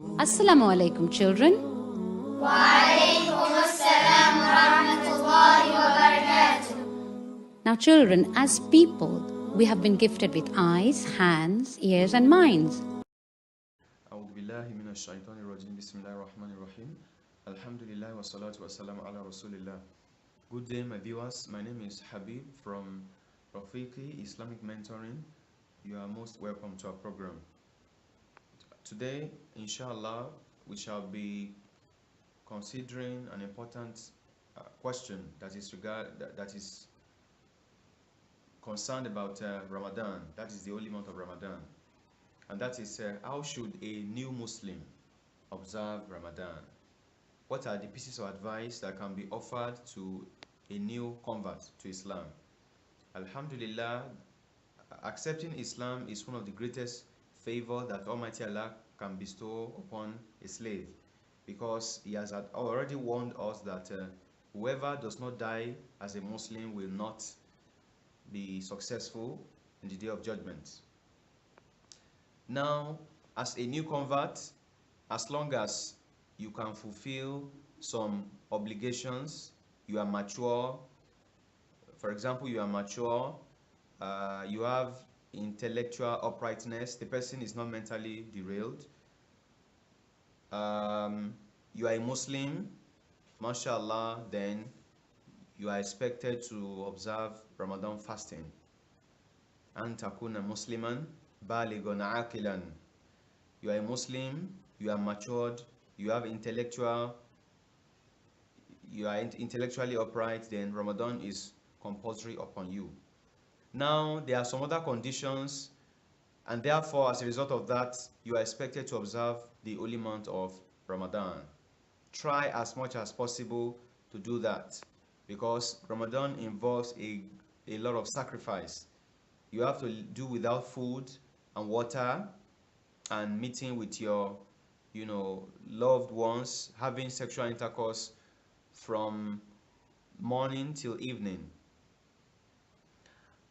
Assalamu alaikum, children. Now, children, as people, we have been gifted with eyes, hands, ears, and minds. أعوذ بالله من الشيطان الرجيم بسم الله الرحمن الرحيم الحمد لله والصلاة والسلام على رسول الله. Good day, my viewers. My name is Habib from Rafiki Islamic Mentoring. You are most welcome to our program. Today, inshallah, we shall be considering an important question that is concerned about Ramadan. That is the holy month of Ramadan, and that is how should a new Muslim observe Ramadan? What are the pieces of advice that can be offered to a new convert to Islam? Alhamdulillah, accepting Islam is one of the greatest favor that Almighty Allah can bestow upon a slave, because He has already warned us that whoever does not die as a Muslim will not be successful in the day of judgment. Now, as a new convert, as long as you can fulfill some obligations, you are mature. For example, you are mature, you have intellectual uprightness, the person is not mentally derailed, you are a Muslim, mashallah, then you are expected to observe Ramadan fasting. An takuna musliman baligon aqilan. You are a Muslim, you are matured, you are intellectually upright, then Ramadan is compulsory upon you. Now, there are some other conditions, and therefore, as a result of that, you are expected to observe the holy month of Ramadan. Try as much as possible to do that, because Ramadan involves a lot of sacrifice. You have to do without food and water, and meeting with your loved ones, having sexual intercourse from morning till evening.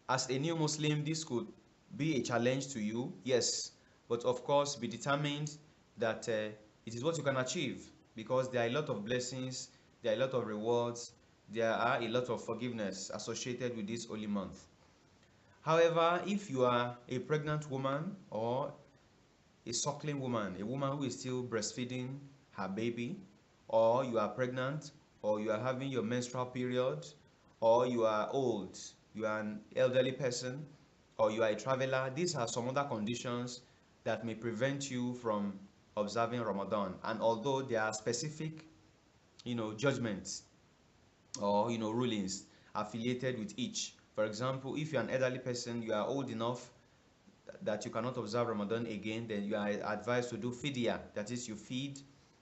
As a new Muslim, this could be a challenge to you, yes, but of course be determined that it is what you can achieve, because there are a lot of blessings, there are a lot of rewards, there are a lot of forgiveness associated with this holy month. However, if you are a pregnant woman or a suckling woman, a woman who is still breastfeeding her baby, or you are pregnant, or you are having your menstrual period, or you are old, you are an elderly person, or you are a traveler, these are some other conditions that may prevent you from observing Ramadan. And although there are specific, judgments or rulings affiliated with each. For example, if you are an elderly person, you are old enough that you cannot observe Ramadan again, then you are advised to do fidya. That is, you feed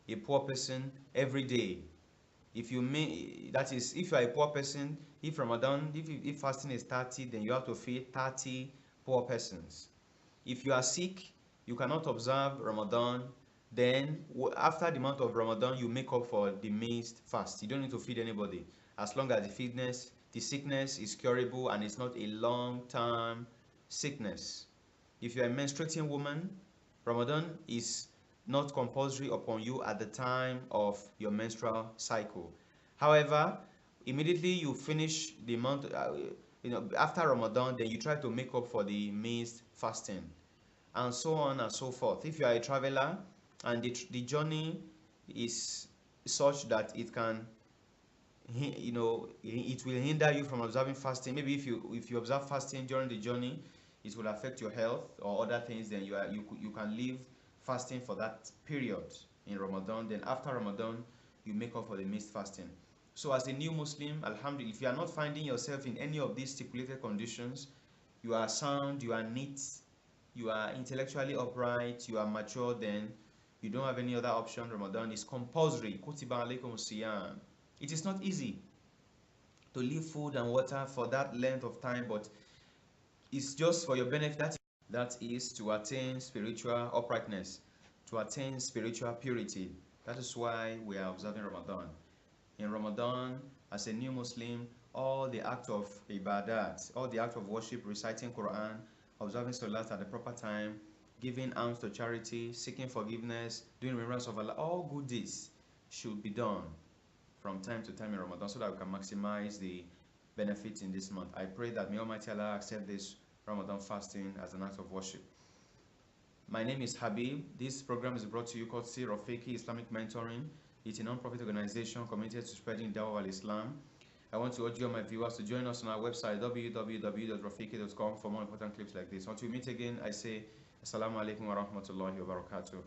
a poor person every day. If you are a poor person, if fasting is 30, then you have to feed 30 poor persons. If you are sick, you cannot observe Ramadan, then after the month of Ramadan, you make up for the missed fast. You don't need to feed anybody, as long as the sickness is curable and it's not a long-term sickness. If you are a menstruating woman, Ramadan is not compulsory upon you at the time of your menstrual cycle. However, immediately you finish the month, after Ramadan, then you try to make up for the missed fasting, and so on and so forth. If you are a traveler and the journey is such that it can, it will hinder you from observing fasting. Maybe if you observe fasting during the journey, it will affect your health or other things, then you can leave fasting for that period in Ramadan. Then after Ramadan, you make up for the missed fasting. So as a new Muslim, alhamdulillah, if you are not finding yourself in any of these stipulated conditions, you are sound, you are neat, you are intellectually upright, you are mature, then you don't have any other option. Ramadan is compulsory. Kutiba alaykum siyam. It is not easy to leave food and water for that length of time, but it's just for your benefit. That is to attain spiritual uprightness, to attain spiritual purity. That is why we are observing Ramadan. In Ramadan, as a new Muslim, all the act of ibadat, all the act of worship, reciting Quran, observing salat at the proper time, giving alms to charity, seeking forgiveness, doing remembrance of Allah. All good deeds should be done from time to time in Ramadan so that we can maximize the benefits in this month. I pray that may Almighty Allah accept this Ramadan fasting as an act of worship. My name is Habib. This program is brought to you courtesy of Faki Islamic Mentoring. It's a non-profit organization committed to spreading Dawah al-Islam. I want to urge you, my viewers, to join us on our website www.rafiki.com for more important clips like this. Until we meet again, I say Assalamu alaikum wa rahmatullahi wa barakatuh.